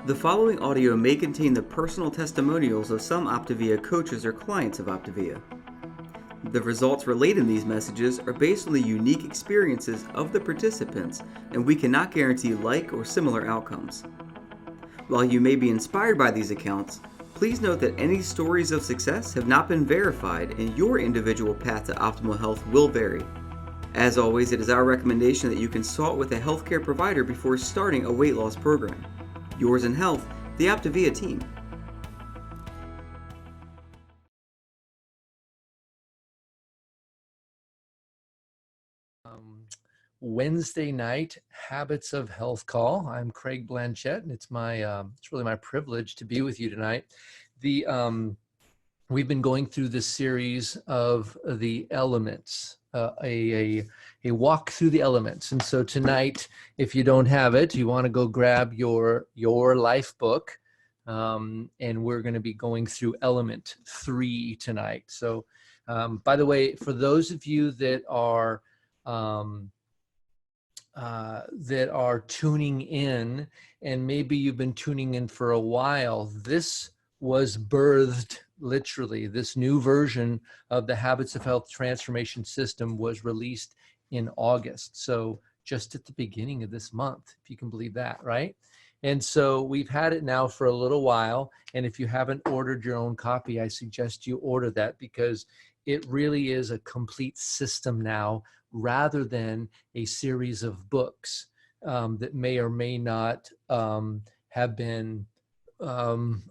The following audio may contain the personal testimonials of some OPTAVIA coaches or clients of OPTAVIA. The results relayed in these messages are based on the unique experiences of the participants, and we cannot guarantee like or similar outcomes. While you may be inspired by these accounts, please note that any stories of success have not been verified and your individual path to optimal health will vary. As always, it is our recommendation that you consult with a healthcare provider before starting a weight loss program. Yours in health, the OPTAVIA team. Wednesday night Habits of Health call. I'm Craig Blanchett, and it's really my privilege to be with you tonight. We've been going through this series of the elements, a walk through the elements. And so tonight, if you don't have it, you want to go grab your life book, and we're going to be going through element 3 tonight. So, by the way, for those of you that are tuning in, and maybe you've been tuning in for a while, this was birthed literally. This new version of the Habits of Health Transformation System was released in August. So just at the beginning of this month, if you can believe that, right? And so we've had it now for a little while. And if you haven't ordered your own copy, I suggest you order that, because it really is a complete system now, rather than a series of books that may or may not have been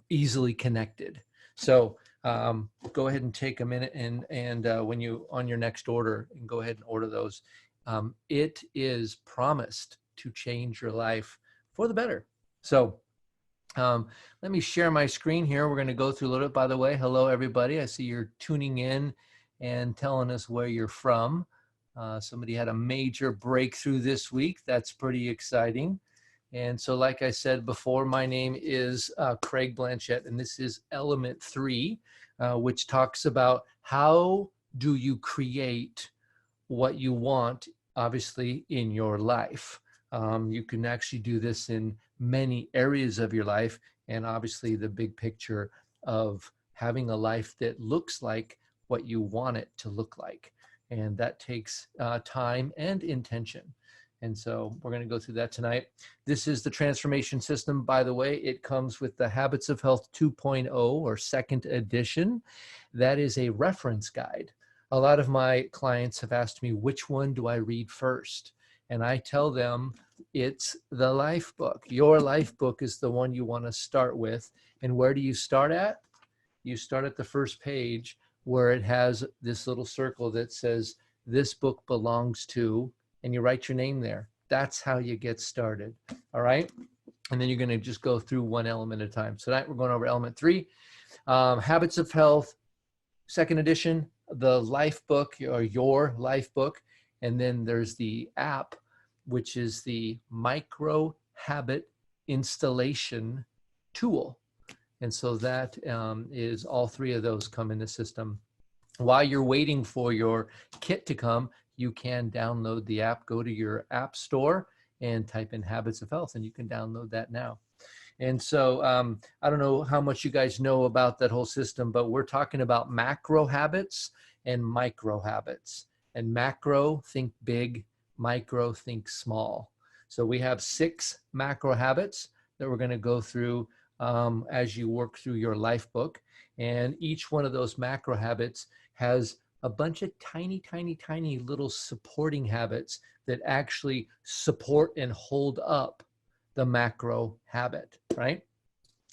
easily connected. So go ahead and take a minute and when you on your next order, and go ahead and order those. It is promised to change your life for the better. So let me share my screen here. We're going to go through a little bit. By the way, hello everybody. I see you're tuning in and telling us where you're from. Somebody had a major breakthrough this week. That's pretty exciting. And so, like I said before, my name is Craig Blanchett, and this is Element 3, which talks about how do you create what you want, obviously, in your life. You can actually do this in many areas of your life, and obviously the big picture of having a life that looks like what you want it to look like. And that takes time and intention. And so we're going to go through that tonight. This is the transformation system. By the way, it comes with the Habits of Health 2.0 or second edition. That is a reference guide. A lot of my clients have asked me, which one do I read first? And I tell them it's the life book. Your life book is the one you want to start with. And where do you start at? You start at the first page, where it has this little circle that says, this book belongs to, and you write your name there. That's how you get started, all right? And then you're gonna just go through one element at a time. So tonight we're going over element 3, Habits of Health, second edition, the life book, or your life book. And then there's the app, which is the microHabit installation tool. And so that is, all 3 of those come in the system. While you're waiting for your kit to come, you can download the app. Go to your app store and type in Habits of Health, and you can download that now. And so I don't know how much you guys know about that whole system, but we're talking about macro habits and micro habits. And macro, think big; micro, think small. So we have 6 macro habits that we're going to go through as you work through your life book. And each one of those macro habits has a bunch of tiny, tiny, tiny little supporting habits that actually support and hold up the macro habit, right?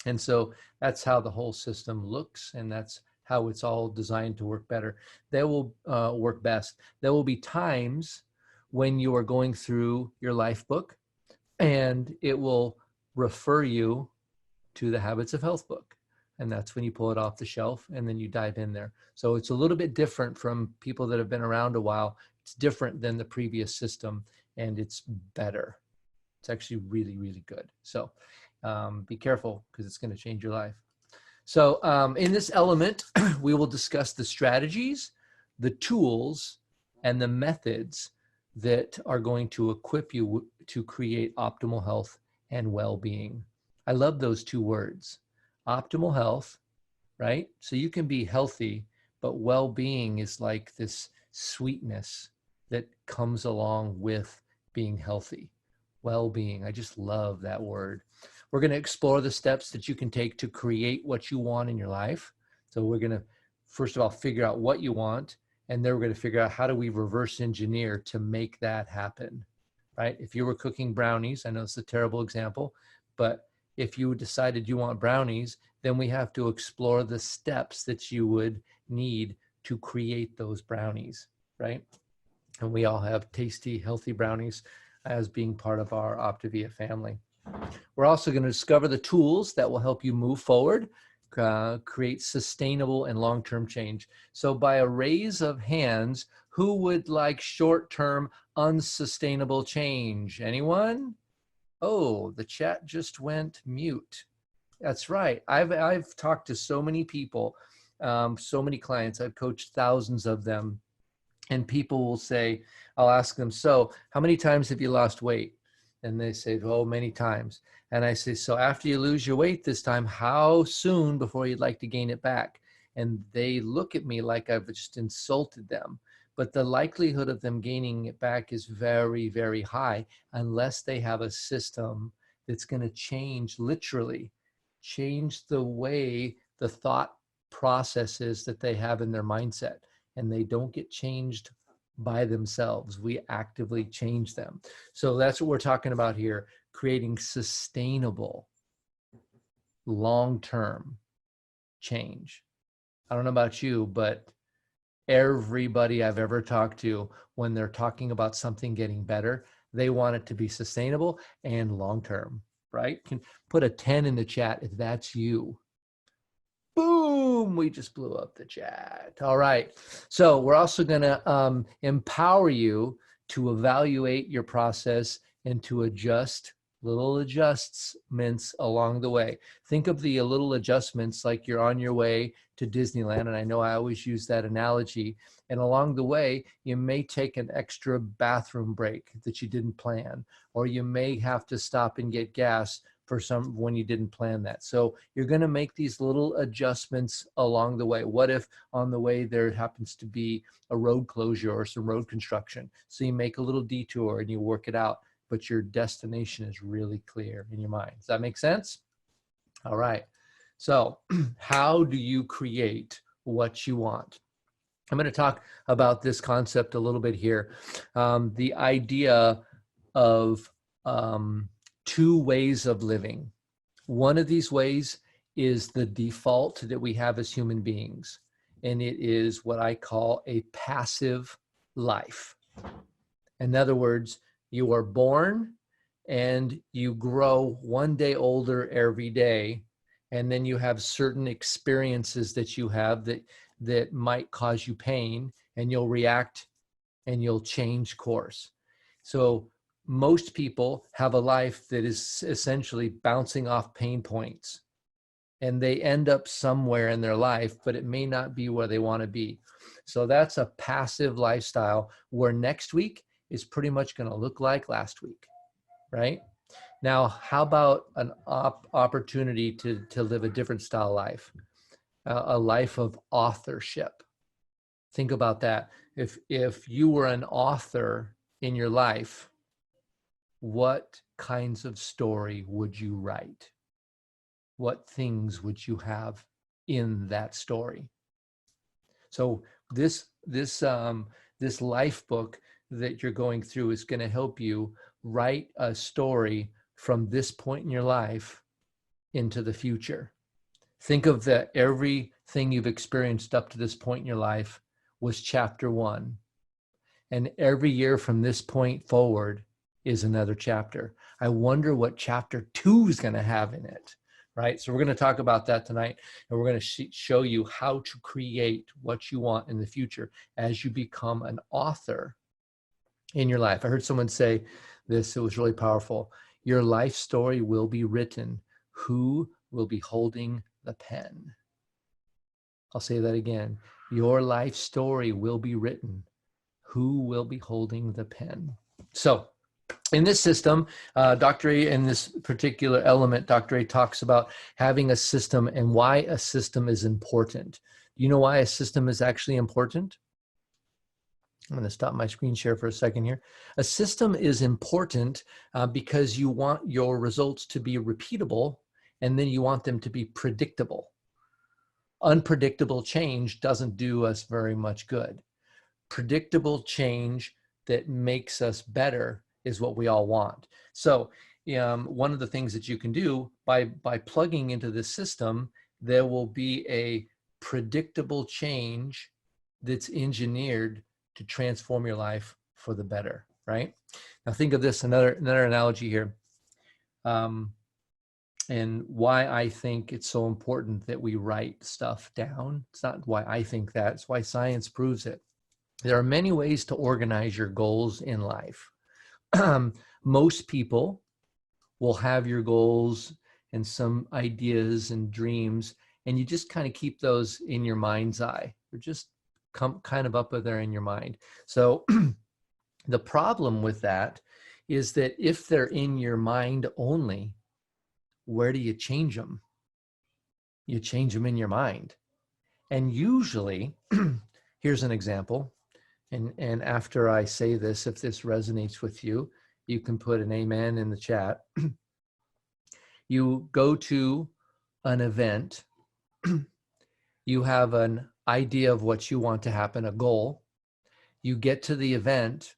And so that's how the whole system looks, and that's how it's all designed to work better. That will work best. There will be times when you are going through your life book, and it will refer you to the Habits of Health book. And that's when you pull it off the shelf and then you dive in there. So it's a little bit different from people that have been around a while. It's different than the previous system, and it's better. It's actually really, really good. So be careful, because it's going to change your life. So in this element, we will discuss the strategies, the tools, and the methods that are going to equip you to create optimal health and well-being. I love those two words, optimal health, right? So you can be healthy, but well-being is like this sweetness that comes along with being healthy. Well-being, I just love that word. We're going to explore the steps that you can take to create what you want in your life. So we're going to, first of all, figure out what you want, and then we're going to figure out how do we reverse engineer to make that happen, right? If you were cooking brownies, I know it's a terrible example, but if you decided you want brownies, then we have to explore the steps that you would need to create those brownies, right? And we all have tasty, healthy brownies as being part of our OPTAVIA family. We're also going to discover the tools that will help you move forward, create sustainable and long-term change. So by a raise of hands, who would like short-term unsustainable change? Anyone? Oh, the chat just went mute. That's right. I've talked to so many people, so many clients. I've coached thousands of them, and people will say, I'll ask them, so how many times have you lost weight? And they say, oh, many times. And I say, so after you lose your weight this time, how soon before you'd like to gain it back? And they look at me like I've just insulted them. But the likelihood of them gaining it back is very, very high unless they have a system that's going to change, literally change the way the thought processes that they have in their mindset. And they don't get changed by themselves. We actively change them. So that's what we're talking about here, creating sustainable, long-term change. I don't know about you, but everybody I've ever talked to, when they're talking about something getting better, they want it to be sustainable and long-term, right? Can put a 10 in the chat if that's you. Boom, we just blew up the chat. All right. So we're also going to empower you to evaluate your process and to adjust little adjustments along the way. Think of the little adjustments like you're on your way to Disneyland. And I know I always use that analogy. And along the way, you may take an extra bathroom break that you didn't plan, or you may have to stop and get gas for some when you didn't plan that. So you're going to make these little adjustments along the way. What if on the way there happens to be a road closure or some road construction? So you make a little detour and you work it out, but your destination is really clear in your mind. Does that make sense? All right. So how do you create what you want? I'm going to talk about this concept a little bit here. The idea of two ways of living. One of these ways is the default that we have as human beings, and it is what I call a passive life. In other words, you are born and you grow one day older every day, and then you have certain experiences that you have that might cause you pain, and you'll react and you'll change course. So most people have a life that is essentially bouncing off pain points, and they end up somewhere in their life, but it may not be where they want to be. So that's a passive lifestyle where next week is pretty much going to look like last week, right? Now, how about an opportunity to live a different style life, a life of authorship? Think about that. If you were an author in your life, what kinds of story would you write? What things would you have in that story? So this life book that you're going through is going to help you write a story from this point in your life into the future. Think of that everything you've experienced up to this point in your life was chapter 1. And every year from this point forward is another chapter. I wonder what chapter 2 is going to have in it, right? So we're going to talk about that tonight, and we're going to show you how to create what you want in the future as you become an author in your life. I heard someone say this, it was really powerful. Your life story will be written. Who will be holding the pen? I'll say that again. Your life story will be written. Who will be holding the pen? So In this system, Dr. A, in this particular element, Dr. A talks about having a system and why a system is important. Do you know why a system is actually important? I'm going to stop my screen share for a second here. A system is important because you want your results to be repeatable, and then you want them to be predictable. Unpredictable change doesn't do us very much good. Predictable change that makes us better is what we all want. So one of the things that you can do by plugging into this system, there will be a predictable change that's engineered to transform your life for the better, right? Now think of this, another analogy here. And why I think it's so important that we write stuff down. It's not why I think that, it's why science proves it. There are many ways to organize your goals in life. Most people will have your goals and some ideas and dreams, and you just kind of keep those in your mind's eye. They're just kind of up there in your mind. So the problem with that is that if they're in your mind only, where do you change them? You change them in your mind. And usually, here's an example. And after I say this, if this resonates with you, you can put an amen in the chat. You go to an event, you have an idea of what you want to happen, a goal. You get to the event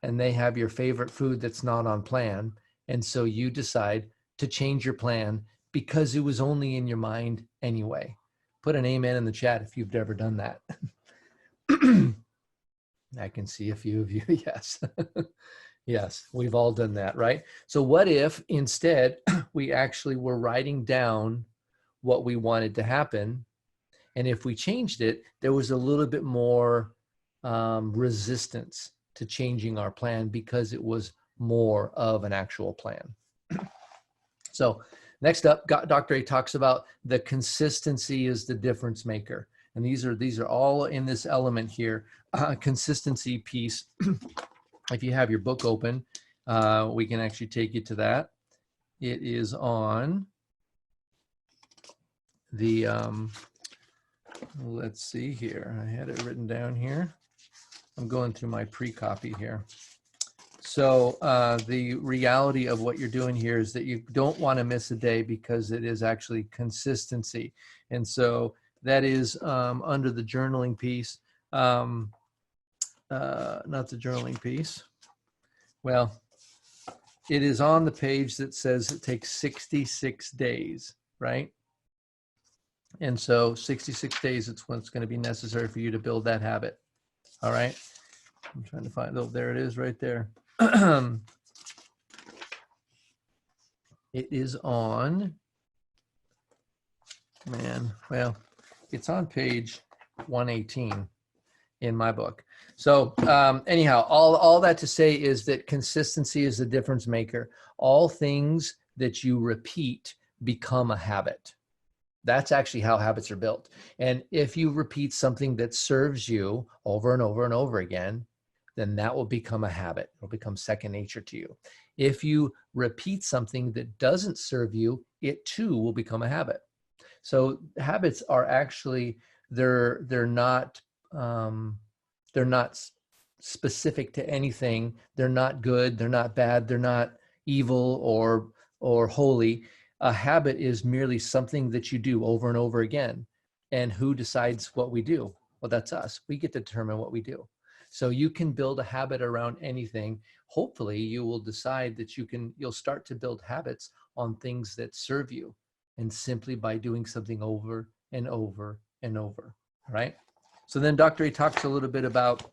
and they have your favorite food that's not on plan. And so you decide to change your plan because it was only in your mind anyway. Put an amen in the chat if you've ever done that. I can see a few of you. Yes. Yes, we've all done that, right? So what if instead we actually were writing down what we wanted to happen, and if we changed it, there was a little bit more resistance to changing our plan because it was more of an actual plan. So next up, Dr. A talks about the consistency is the difference maker. And these are all in this element here, consistency piece. If you have your book open, we can actually take you to that. It is on the, let's see here. I had it written down here. I'm going through my pre-copy here. So the reality of what you're doing here is that you don't want to miss a day because it is actually consistency. And so that is under the journaling piece. Not the journaling piece. Well, it is on the page that says it takes 66 days, right? And so 66 days, it's when it's going to be necessary for you to build that habit. All right. I'm trying to find, oh, there it is right there. It is on, man, well, it's on page 118 in my book. So anyhow, all that to say is that consistency is the difference maker. All things that you repeat become a habit. That's actually how habits are built. And if you repeat something that serves you over and over and over again, then that will become a habit. It'll become second nature to you. If you repeat something that doesn't serve you, it too will become a habit. So habits are actually, they're not specific to anything. They're not good. They're not bad. They're not evil or holy. A habit is merely something that you do over and over again. And who decides what we do? Well, that's us. We get to determine what we do. So you can build a habit around anything. Hopefully you will decide that you'll start to build habits on things that serve you, and simply by doing something over and over and over. All right. So then Dr. A talks a little bit about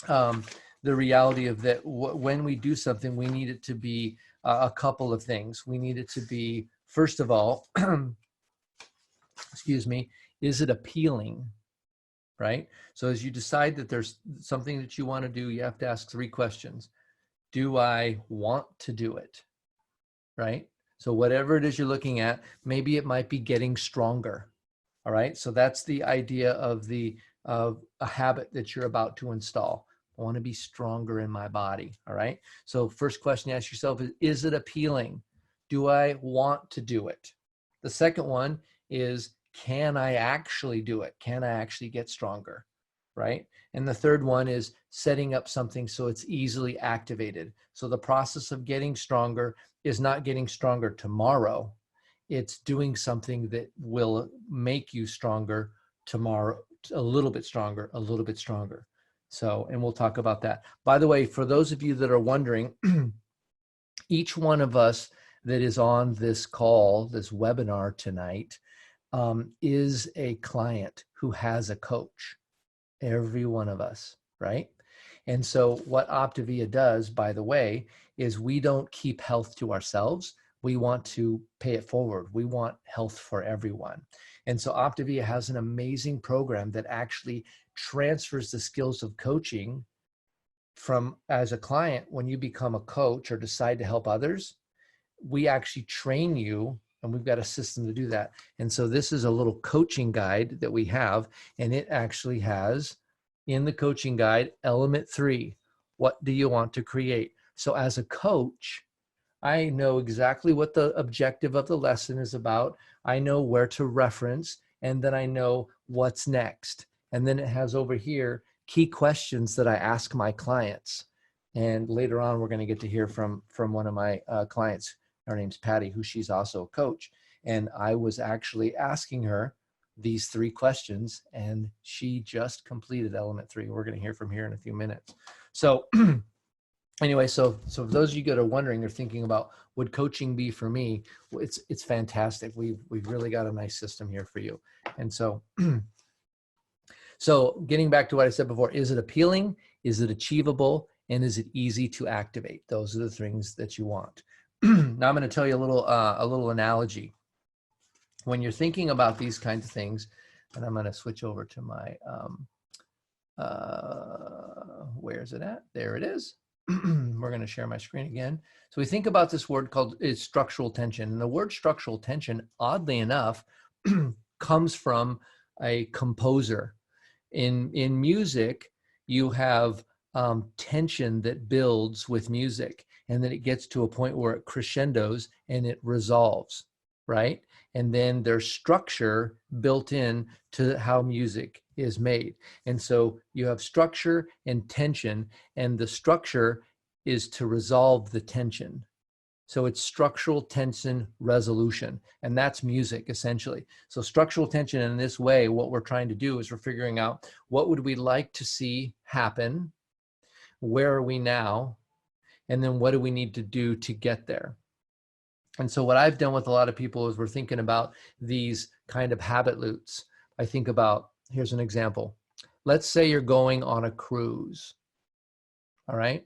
the reality of that when we do something, we need it to be a couple of things. We need it to be, first of all, excuse me, is it appealing? Right? So as you decide that there's something that you want to do, you have to ask 3 questions. Do I want to do it? Right? So whatever it is you're looking at, maybe it might be getting stronger. All right. So that's the idea of a habit that you're about to install. I want to be stronger in my body. All right. So first question to ask yourself is it appealing? Do I want to do it? The second one is, can I actually do it? Can I actually get stronger? Right. And the third one is setting up something so it's easily activated. So the process of getting stronger is not getting stronger tomorrow. It's doing something that will make you stronger tomorrow, a little bit stronger, a little bit stronger. So, and we'll talk about that. By the way, for those of you that are wondering, each one of us that is on this call, this webinar tonight, is a client who has a coach. Every one of us, right? And so what OPTAVIA does, by the way, is we don't keep health to ourselves. We want to pay it forward. We want health for everyone. And so OPTAVIA has an amazing program that actually transfers the skills of coaching from, as a client, when you become a coach or decide to help others, we actually train you, and we've got a system to do that. And so this is a little coaching guide that we have, and it actually has in the coaching guide, element 3, what do you want to create? So as a coach, I know exactly what the objective of the lesson is about. I know where to reference, and then I know what's next. And then it has over here key questions that I ask my clients. And later on, we're going to get to hear from one of my clients. Her name's Patty, who she's also a coach. And I was actually asking her these 3 questions, and she just completed element 3. We're going to hear from here in a few minutes. So anyway, so for those of you that are wondering or thinking about, would coaching be for me? Well, it's fantastic. We've really got a nice system here for you. And so, so getting back to what I said before, is it appealing? Is it achievable? And is it easy to activate? Those are the things that you want. Now I'm going to tell you a little analogy. When you're thinking about these kinds of things, and I'm going to switch over to my, where is it at? There it is. We're going to share my screen again. So we think about this word called structural tension. And the word structural tension, oddly enough, comes from a composer. In music, you have tension that builds with music, and then it gets to a point where it crescendos and it resolves, right? And then there's structure built in to how music is made. And so you have structure and tension, and the structure is to resolve the tension. So it's structural tension resolution, and that's music essentially. So structural tension in this way, what we're trying to do is we're figuring out what would we like to see happen, where are we now, and then what do we need to do to get there. And so what I've done with a lot of people is we're thinking about these kind of habit loops. I think about, here's an example. Let's say you're going on a cruise, all right?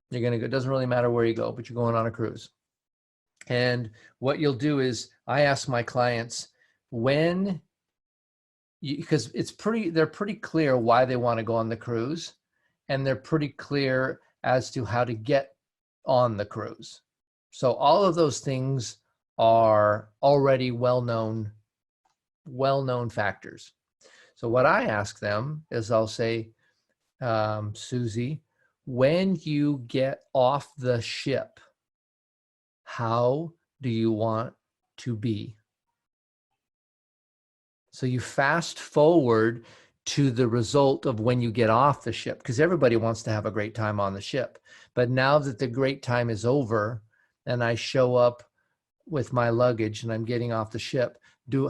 You're gonna go, it doesn't really matter where you go, but you're going on a cruise. And what you'll do is I ask my clients when, because they're pretty clear why they wanna go on the cruise, and they're pretty clear as to how to get on the cruise. So all of those things are already well-known factors. So what I ask them is I'll say, Susie, when you get off the ship, how do you want to be? So you fast forward to the result of when you get off the ship, because everybody wants to have a great time on the ship. But now that the great time is over, and I show up with my luggage and I'm getting off the ship,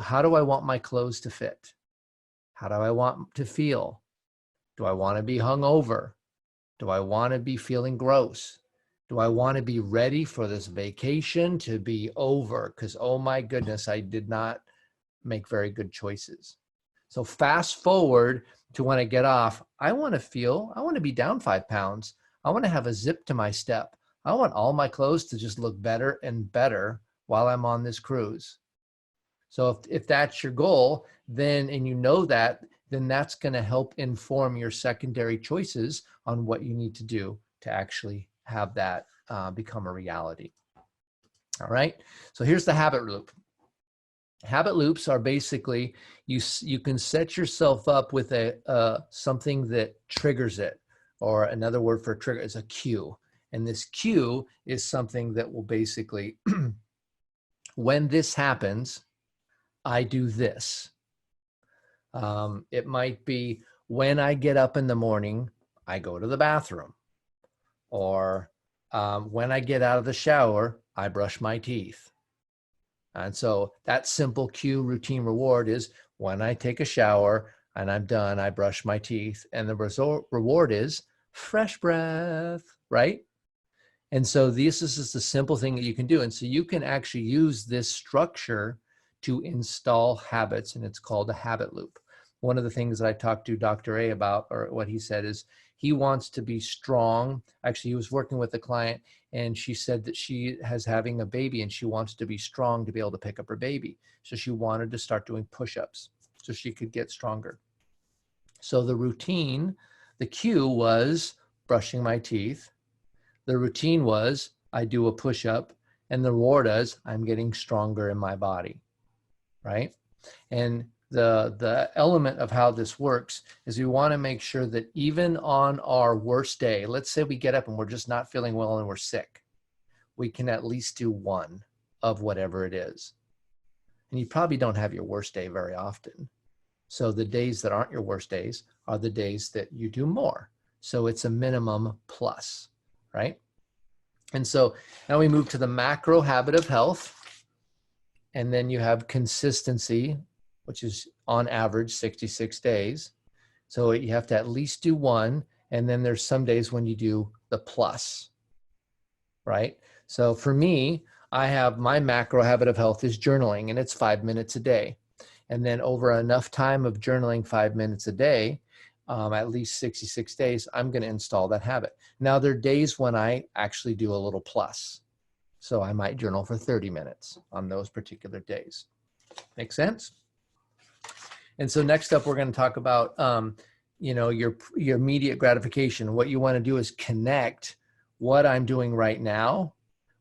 how do I want my clothes to fit? How do I want to feel? Do I want to be hungover? Do I want to be feeling gross? Do I want to be ready for this vacation to be over? Because, oh my goodness, I did not make very good choices. So fast forward to when I get off, I want to be down 5 pounds. I want to have a zip to my step. I want all my clothes to just look better and better while I'm on this cruise. So if that's your goal, then, and you know that, then that's going to help inform your secondary choices on what you need to do to actually have that become a reality. All right. So here's the habit loop. Habit loops are basically, you can set yourself up with something that triggers it, or another word for a trigger is a cue. And this cue is something that will basically, when this happens, I do this. It might be when I get up in the morning, I go to the bathroom. Or when I get out of the shower, I brush my teeth. And so that simple cue, routine, reward is when I take a shower and I'm done, I brush my teeth. And the reward is fresh breath, right? And so this is just a simple thing that you can do. And so you can actually use this structure to install habits, and it's called a habit loop. One of the things that I talked to Dr. A about, or what he said, is he wants to be strong. Actually, he was working with a client, and she said that she has having a baby and she wants to be strong to be able to pick up her baby. So she wanted to start doing push-ups so she could get stronger. So the routine, the cue was brushing my teeth. The routine was I do a push-up, and the reward is I'm getting stronger in my body, right? And the element of how this works is we want to make sure that even on our worst day, let's say we get up and we're just not feeling well and we're sick, we can at least do one of whatever it is. And you probably don't have your worst day very often. So the days that aren't your worst days are the days that you do more. So it's a minimum plus, right? And so now we move to the macro habit of health. And then you have consistency, which is on average 66 days. So you have to at least do one. And then there's some days when you do the plus, right? So for me, I have my macro habit of health is journaling, and it's 5 minutes a day. And then over enough time of journaling 5 minutes a day, at least 66 days, I'm going to install that habit. Now, there are days when I actually do a little plus. So I might journal for 30 minutes on those particular days. Make sense? And so next up, we're going to talk about, your immediate gratification. What you want to do is connect what I'm doing right now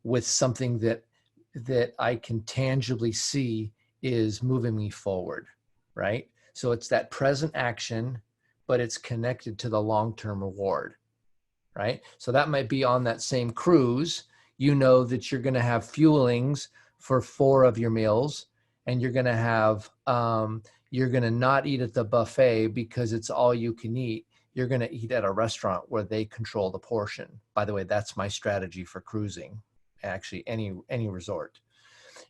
with something that I can tangibly see is moving me forward, right? So it's that present action, but it's connected to the long-term reward, right? So that might be on that same cruise. You know that you're going to have fuelings for 4 of your meals, and you're going to have, you're going to not eat at the buffet because it's all you can eat. You're going to eat at a restaurant where they control the portion. By the way, that's my strategy for cruising, actually any resort.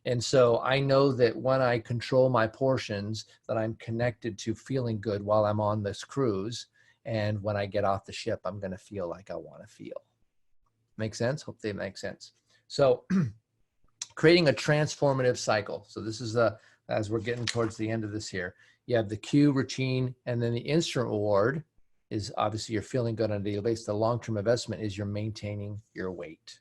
And so I know that when I control my portions, that I'm connected to feeling good while I'm on this cruise. And when I get off the ship, I'm going to feel like I want to feel. Make sense? Hope they make sense. So creating a transformative cycle. So this is as we're getting towards the end of this here, you have the cue, routine, and then the instant reward is obviously you're feeling good on a daily basis. The long-term investment is you're maintaining your weight.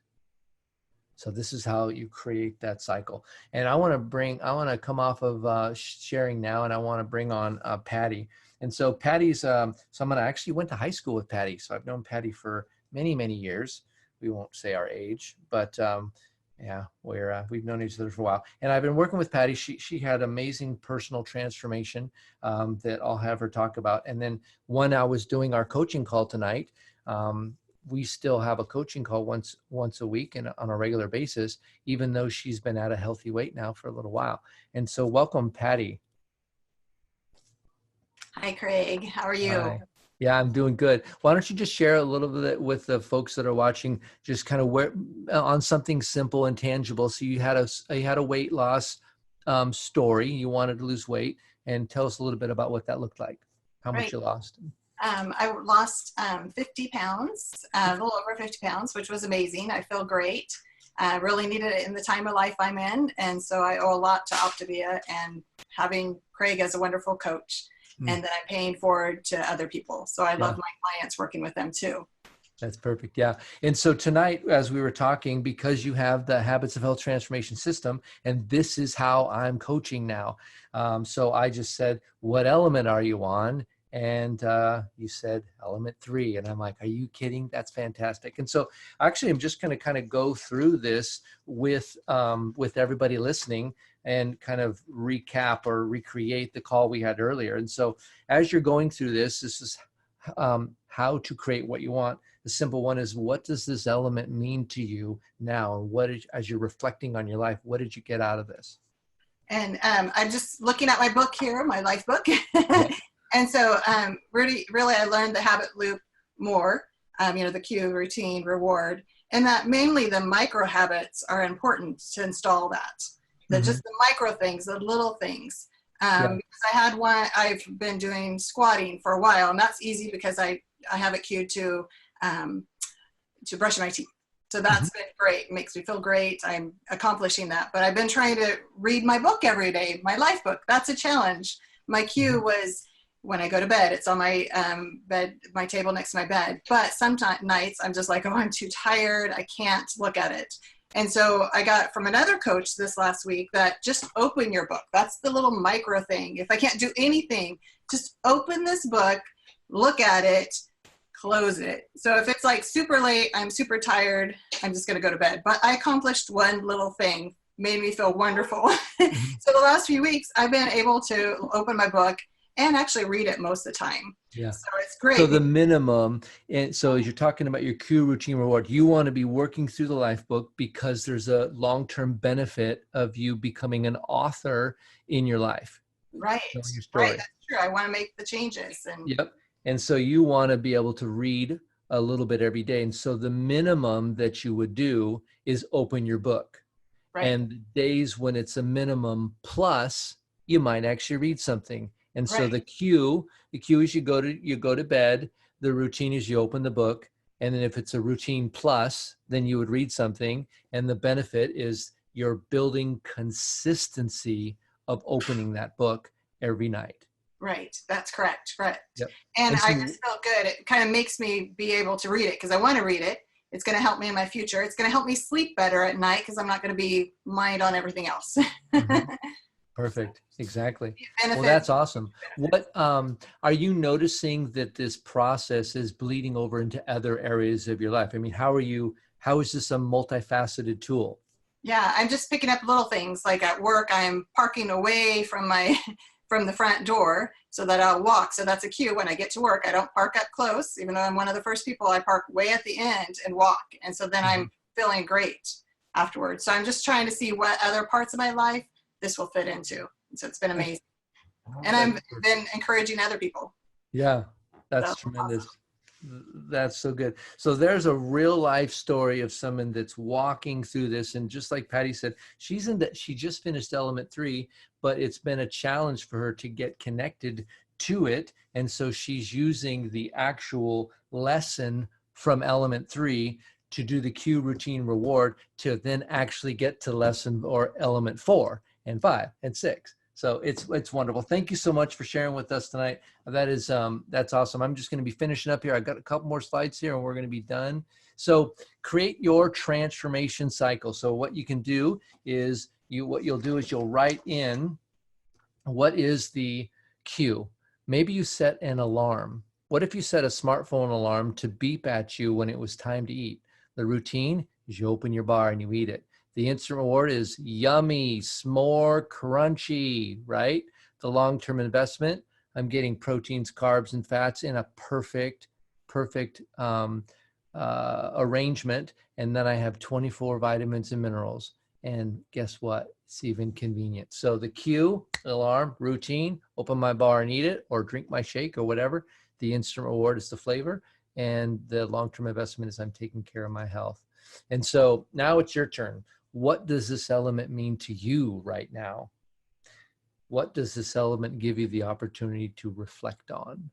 So this is how you create that cycle. And I want to come off of sharing now, and I want to bring on Patty. And so Patty's, so I'm going to actually went to high school with Patty. So I've known Patty for many, many years. We won't say our age, but yeah, we've known each other for a while. And I've been working with Patty. She had amazing personal transformation that I'll have her talk about. And then when I was doing our coaching call tonight, we still have a coaching call once a week and on a regular basis, even though she's been at a healthy weight now for a little while. And so welcome, Patty. Hi, Craig. How are you? Hi. Yeah, I'm doing good. Why don't you just share a little bit with the folks that are watching, just kind of where on something simple and tangible. So you had a weight loss story. You wanted to lose weight, and tell us a little bit about what that looked like, how much you lost. I lost 50 pounds, a little over 50 pounds, which was amazing. I feel great. I really needed it in the time of life I'm in. And so I owe a lot to OPTAVIA and having Craig as a wonderful coach, and that I'm paying forward to other people. So I love my clients, working with them too. That's perfect. Yeah. And so tonight, as we were talking, because you have the Habits of Health Transformation System, and this is how I'm coaching now. So I just said, what element are you on? And you said element 3. And I'm like, are you kidding? That's fantastic. And so actually, I'm just going to kind of go through this with everybody listening and kind of recap or recreate the call we had earlier. And so as you're going through this is how to create what you want. The simple one is, what does this element mean to you now? And as you're reflecting on your life, what did you get out of this? And I'm just looking at my book here, my life book. And so really, I learned the habit loop more, the cue, routine, reward, and that mainly the micro habits are important to install that. Just the micro things, the little things. Because I've been doing squatting for a while, and that's easy because I have it cued to brushing my teeth. So that's been great. It makes me feel great. I'm accomplishing that. But I've been trying to read my book every day, my life book. That's a challenge. My cue was when I go to bed. It's on my my table next to my bed. But sometimes nights I'm just like, oh, I'm too tired. I can't look at it. And so I got from another coach this last week that just open your book. That's the little micro thing. If I can't do anything, just open this book, look at it, close it. So if it's like super late, I'm super tired, I'm just going to go to bed. But I accomplished one little thing, made me feel wonderful. So the last few weeks, I've been able to open my book and actually read it most of the time. Yeah. So it's great. So the minimum, and so as you're talking about your cue, routine, reward, you want to be working through the life book because there's a long-term benefit of you becoming an author in your life. Right. Your story. Right. That's true. I want to make the changes. And yep. And so you want to be able to read a little bit every day. And so the minimum that you would do is open your book. Right. And the days when it's a minimum plus, you might actually read something. And so the cue is you go to bed. The routine is you open the book. And then if it's a routine plus, then you would read something. And the benefit is you're building consistency of opening that book every night. Right. That's correct. Right. Yep. And I just felt good. It kind of makes me be able to read it because I want to read it. It's going to help me in my future. It's going to help me sleep better at night because I'm not going to be mind on everything else. Perfect. Exactly. Well, that's awesome. What are you noticing that this process is bleeding over into other areas of your life? I mean, how is this a multifaceted tool? Yeah, I'm just picking up little things like at work, I'm parking away from the front door so that I'll walk. So that's a cue. When I get to work, I don't park up close, even though I'm one of the first people. I park way at the end and walk. And so then I'm feeling great afterwards. So I'm just trying to see what other parts of my life this will fit into. And so it's been amazing. And I've been encouraging other people. Yeah, that's tremendous. Awesome. That's so good. So there's a real life story of someone that's walking through this. And just like Patty said, she just finished element 3, but it's been a challenge for her to get connected to it. And so she's using the actual lesson from element 3 to do the cue, routine, reward to then actually get to lesson or element 4 and 5 and 6. So it's wonderful. Thank you so much for sharing with us tonight. That's awesome. I'm just going to be finishing up here. I've got a couple more slides here and we're going to be done. So create your transformation cycle. So what you can do is you'll write in what is the cue. Maybe you set an alarm. What if you set a smartphone alarm to beep at you when it was time to eat? The routine is you open your bar and you eat it. The instant reward is yummy, s'more, crunchy, right? The long-term investment, I'm getting proteins, carbs, and fats in a perfect arrangement. And then I have 24 vitamins and minerals. And guess what? It's even convenient. So the cue, alarm, routine, open my bar and eat it, or drink my shake or whatever. The instant reward is the flavor. And the long-term investment is I'm taking care of my health. And so now it's your turn. What does this element mean to you right now? What does this element give you the opportunity to reflect on?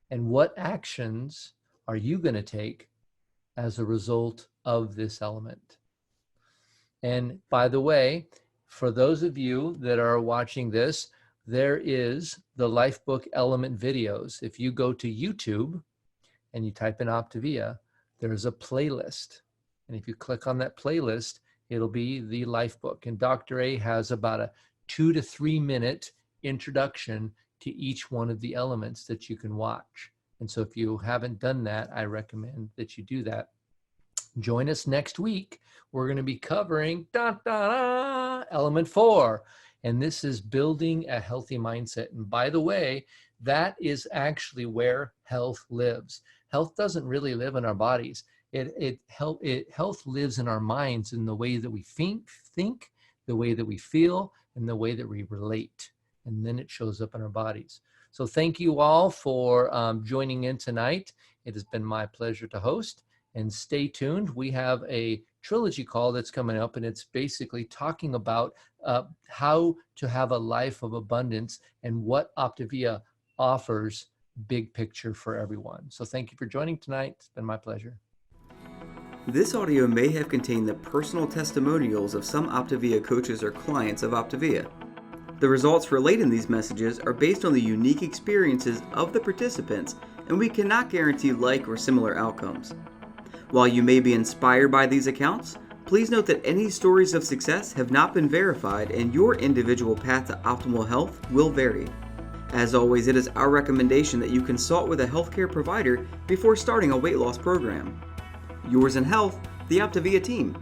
And what actions are you going to take as a result of this element? And by the way, for those of you that are watching this, there is the Lifebook Element videos. If you go to YouTube and you type in OPTAVIA, there's a playlist. And if you click on that playlist, it'll be the life book. And Dr. A has about a 2 to 3 minute introduction to each one of the elements that you can watch. And so if you haven't done that, I recommend that you do that. Join us next week. We're going to be covering element 4. And this is building a healthy mindset. And by the way, That is actually where health lives. Health doesn't really live in our bodies. Health lives in our minds, in the way that we think, the way that we feel, and the way that we relate. And then it shows up in our bodies. So thank you all for joining in tonight. It has been my pleasure to host. And stay tuned. We have a trilogy call that's coming up, and it's basically talking about how to have a life of abundance and what OPTAVIA offers, big picture for everyone. So thank you for joining tonight. It's been my pleasure. This audio may have contained the personal testimonials of some OPTAVIA coaches or clients of OPTAVIA. The results relayed in these messages are based on the unique experiences of the participants, and we cannot guarantee like or similar outcomes. While you may be inspired by these accounts, please note that any stories of success have not been verified, and your individual path to optimal health will vary. As always, it is our recommendation that you consult with a healthcare provider before starting a weight loss program. Yours in health, the OPTAVIA team.